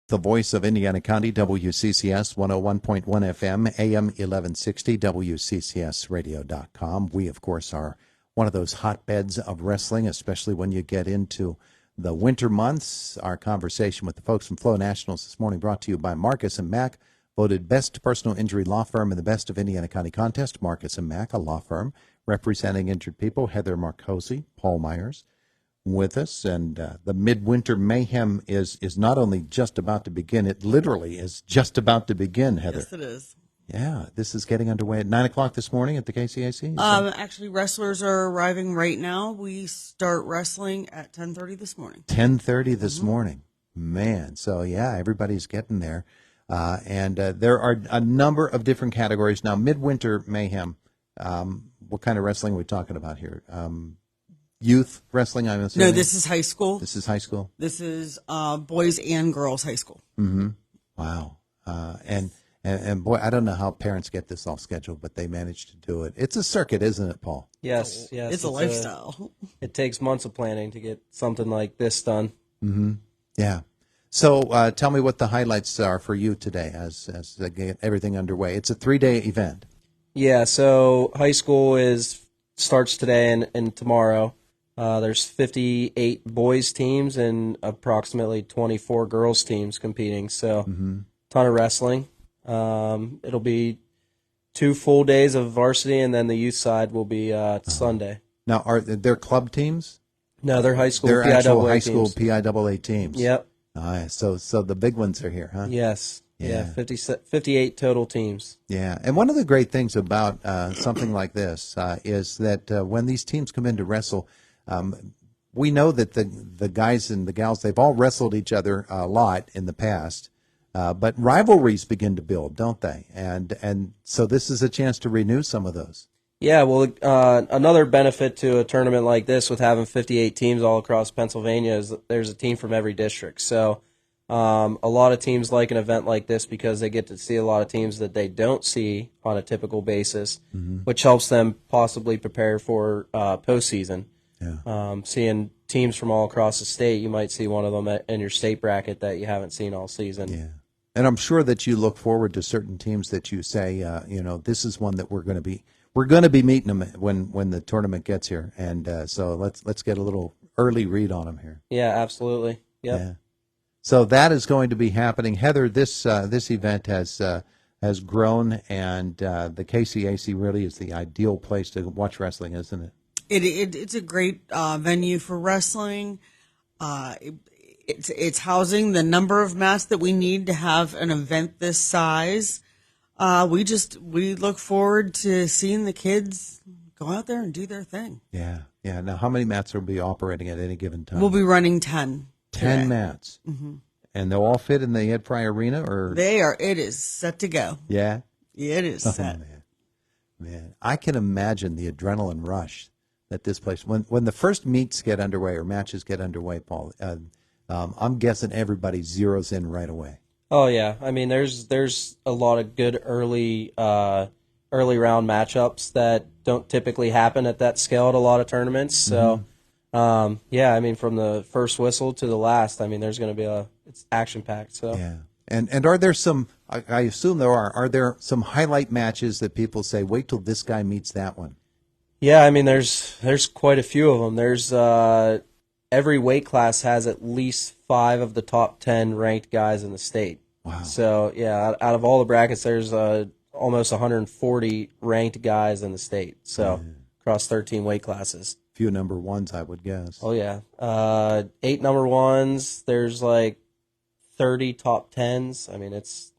The voice of Indiana County, WCCS 101.1 FM, AM 1160, WCCSradio.com. We, of course, are one of those hotbeds of wrestling, especially when you get into the winter months. Our conversation with the folks from Flonationals this morning brought to you by Marcus & Mack, voted best personal injury law firm in the Best of Indiana County contest. Marcus & Mack, a law firm representing injured people. Heather Marcozzi, Paul Myers with us, and the Mid-Winter Mayhem is not only just about to begin, it literally is just about to begin, Heather. Yes, it is. Yeah, this is getting underway at 9 o'clock this morning at the KCAC? Actually, wrestlers are arriving right now. We start wrestling at 10:30 this morning. 10:30 this morning. Man, so yeah, everybody's getting there. And there are a number of different categories. Now, Mid-Winter Mayhem, what kind of wrestling are we talking about here? Youth wrestling, I'm assuming? No, this is high school. This is high school? This is boys and girls high school. Mm-hmm. Wow. And boy, I don't know how parents get this all scheduled, but they manage to do it. It's a circuit, isn't it, Paul? Yes. It's a lifestyle. It takes months of planning to get something like this done. Mm-hmm. Yeah. So tell me what the highlights are for you today as they get everything underway. It's a 3-day event. Yeah, so high school starts today and tomorrow. There's 58 boys teams and approximately 24 girls teams competing. So ton of wrestling. It'll be 2 full days of varsity, and then the youth side will be Sunday. Now, are there club teams? No, they're high school They're PIAA actual high teams. school PIAA teams. Yep. So the big ones are here, huh? Yes. Yeah. 58 total teams. Yeah, and one of the great things about something like this is that when these teams come in to wrestle, we know that the guys and the gals, they've all wrestled each other a lot in the past, but rivalries begin to build, don't they? And so this is a chance to renew some of those. Yeah, well, another benefit to a tournament like this with having 58 teams all across Pennsylvania is that there's a team from every district. So a lot of teams like an event like this because they get to see a lot of teams that they don't see on a typical basis, which helps them possibly prepare for postseason. Yeah. Seeing teams from all across the state, you might see one of them in your state bracket that you haven't seen all season. Yeah. And I'm sure that you look forward to certain teams that you say, this is one that we're going to be meeting them when the tournament gets here. And so let's get a little early read on them here. Yeah, absolutely. Yep. Yeah. So that is going to be happening. Heather, this event has grown, and the KCAC really is the ideal place to watch wrestling, isn't it? It's a great venue for wrestling. It's housing the number of mats that we need to have an event this size. We look forward to seeing the kids go out there and do their thing. Yeah, yeah. Now, how many mats will be operating at any given time? We'll be running 10. 10 mats. Mm-hmm. And they'll all fit in the Ed Fry Arena, or they are. It is set to go. Yeah, it is set. Man, I can imagine the adrenaline rush that this place when the first meets get underway or matches get underway, Paul. I'm guessing everybody zeroes in right away. Oh yeah, I mean there's a lot of good early round matchups that don't typically happen at that scale at a lot of tournaments. So yeah, I mean from the first whistle to the last, I mean there's going to be it's action packed. So yeah, and are there some? I assume there are. Are there some highlight matches that people say, wait till this guy meets that one? Yeah, I mean there's quite a few of them. There's every weight class has at least 5 of the top 10 ranked guys in the state. Wow. So, yeah, out of all the brackets, there's almost 140 ranked guys in the state. So, across 13 weight classes. Few number ones, I would guess. Oh, yeah. 8 number ones. There's like 30 top 10s. I mean, it's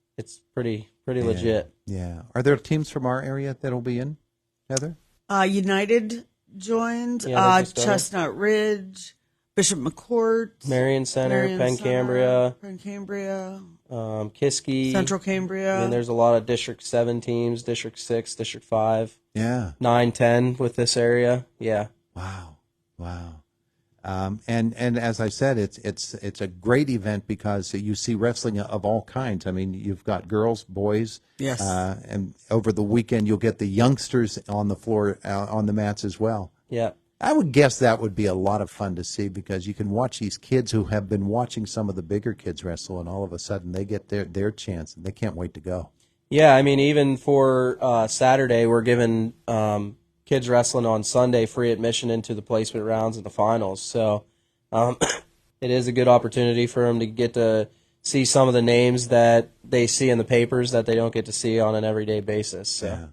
pretty legit. Yeah. Are there teams from our area that'll be in, Heather? United joined. Yeah, Chestnut Ridge. Bishop McCourt, Marion Center, Pencambria, Kiski, Central Cambria. I mean, there's a lot of District 7 teams, District 6, District 5. Yeah. 9, 10 with this area. Yeah. Wow. And as I said, it's a great event because you see wrestling of all kinds. I mean, you've got girls, boys. Yes. And over the weekend, you'll get the youngsters on the floor, on the mats as well. Yeah. I would guess that would be a lot of fun to see because you can watch these kids who have been watching some of the bigger kids wrestle, and all of a sudden they get their chance, and they can't wait to go. Yeah, I mean, even for Saturday, we're giving kids wrestling on Sunday free admission into the placement rounds and the finals. So it is a good opportunity for them to get to see some of the names that they see in the papers that they don't get to see on an everyday basis. So.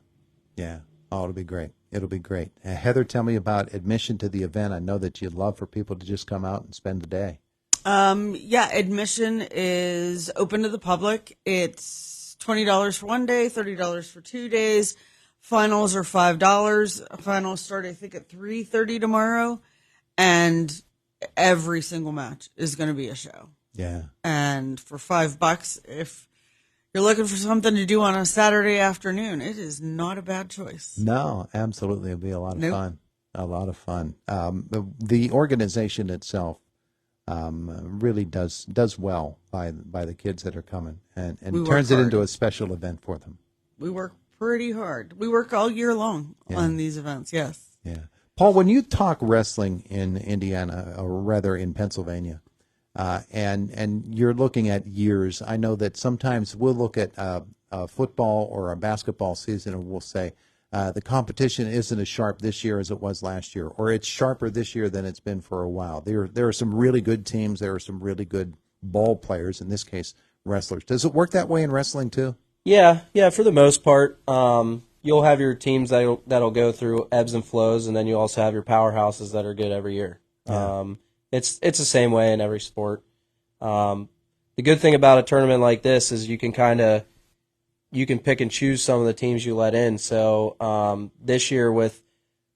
Yeah. Oh, it'll be great. It'll be great. Heather, tell me about admission to the event. I know that you'd love for people to just come out and spend the day. Yeah, admission is open to the public. It's $20 for one day, $30 for 2 days. Finals are $5. Finals start, I think, at 3:30 tomorrow, and every single match is going to be a show. Yeah. And for $5, if you're looking for something to do on a Saturday afternoon, it is not a bad choice. No, absolutely. It'll be a lot of Nope. fun. A lot of fun. The organization itself really does well by the kids that are coming, and We turns work it into hard. a special event for them. We work pretty hard. We work all year long on these events, yes. Yeah. Paul, when you talk wrestling in Indiana, or rather in Pennsylvania, and you're looking at years, I know that sometimes we'll look at a football or a basketball season and we'll say the competition isn't as sharp this year as it was last year, or it's sharper this year than it's been for a while. There are some really good teams. There are some really good ball players, in this case, wrestlers. Does it work that way in wrestling too? Yeah, for the most part. You'll have your teams that'll go through ebbs and flows, and then you also have your powerhouses that are good every year. Yeah. It's the same way in every sport. The good thing about a tournament like this is you can pick and choose some of the teams you let in. So this year with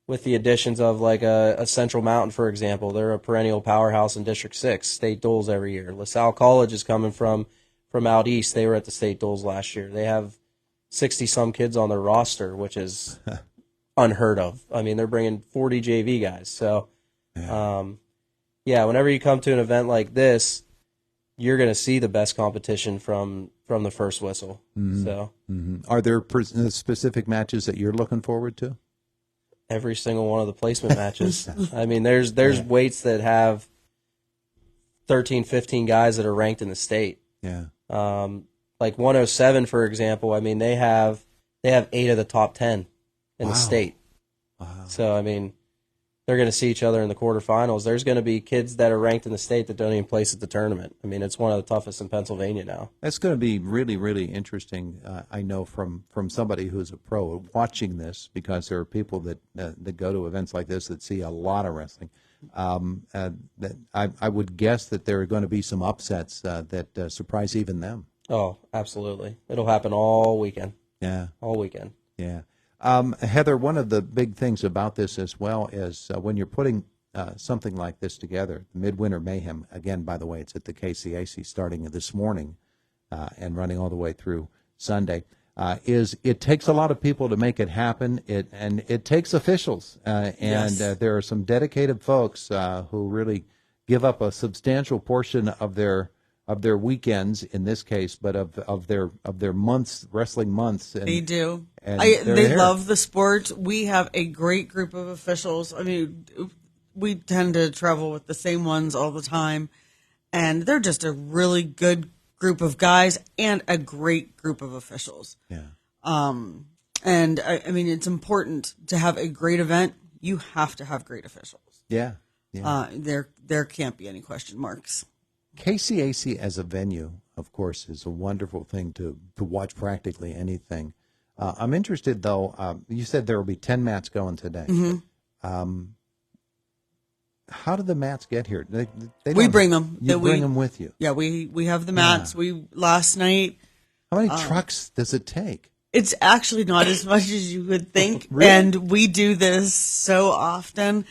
the additions of like a Central Mountain, for example, they're a perennial powerhouse in District 6, state duels every year. LaSalle College is coming from out east. They were at the state duels last year. They have 60-some kids on their roster, which is unheard of. I mean, they're bringing 40 JV guys. So, whenever you come to an event like this, you're going to see the best competition from the first whistle. Mm-hmm. So, Are there specific matches that you're looking forward to? every single one of the placement matches. I mean, there's weights that have 13, 15 guys that are ranked in the state. Yeah. Like 107, for example, I mean, they have 8 of the top 10 in the state. Wow. So, I mean, they're going to see each other in the quarterfinals. There's going to be kids that are ranked in the state that don't even place at the tournament. I mean, it's one of the toughest in Pennsylvania now. That's going to be really, really interesting. I know from somebody who's a pro watching this, because there are people that go to events like this that see a lot of wrestling. That I would guess that there are going to be some upsets that surprise even them. Oh, absolutely. It'll happen all weekend. Yeah. All weekend. Yeah. Heather, one of the big things about this as well is when you're putting something like this together, the Mid-Winter Mayhem, again, by the way, it's at the KCAC starting this morning and running all the way through Sunday, is it takes a lot of people to make it happen, and it takes officials. Yes. There are some dedicated folks who really give up a substantial portion of their weekends, in this case, but of their months, wrestling months. And, They do. and They they're there. love the sport. We have a great group of officials. I mean, we tend to travel with the same ones all the time, and they're just a really good group of guys and a great group of officials. Yeah. And I mean, it's important to have a great event. You have to have great officials. Yeah. Yeah. There can't be any question marks. KCAC as a venue, of course, is a wonderful thing to watch practically anything. I'm interested, though, you said there will be 10 mats going today. Mm-hmm. How do the mats get here? They We don't- bring them. You bring them with you. Yeah, we have the mats. Last night, How many trucks does it take? it's actually not as much as you would think. Really? And we do this so often.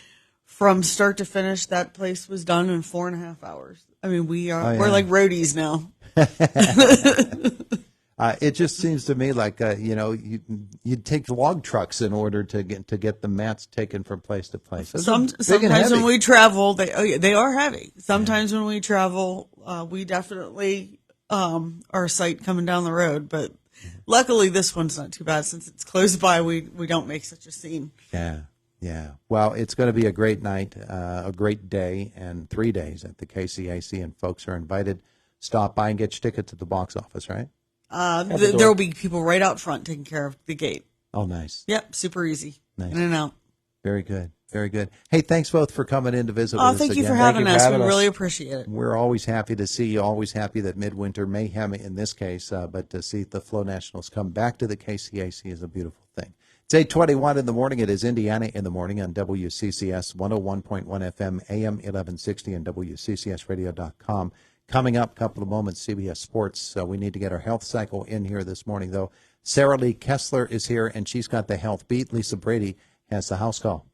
From start to finish, that place was done in 4.5 hours. I mean, we're like roadies now. It just seems to me like you'd take log trucks in order to get the mats taken from place to place. Those are big and Sometimes when heavy. we travel, they are heavy. Sometimes when we travel, we definitely are sight coming down the road. But luckily, this one's not too bad since it's close by. We don't make such a scene. Yeah. Yeah. Well, it's going to be a great night, a great day, and 3 days at the KCAC, and folks are invited. Stop by and get your ticket to the box office, right? There will be people right out front taking care of the gate. Oh, nice. Yep, super easy. Nice. In and out. Very good. Very good. Hey, thanks both for coming in to visit with us Thank you again. for having Thank you for us. having We us. really appreciate it. We're always happy to see you, always happy that Mid-Winter Mayhem in this case, but to see the Flonationals come back to the KCAC is a beautiful thing. It's 8:21 in the morning. It is Indiana in the morning on WCCS 101.1 FM, AM 1160, and WCCSradio.com. Coming up, a couple of moments, CBS Sports. We need to get our health cycle in here this morning, though. Sarah Lee Kessler is here, and she's got the health beat. Lisa Brady has the house call.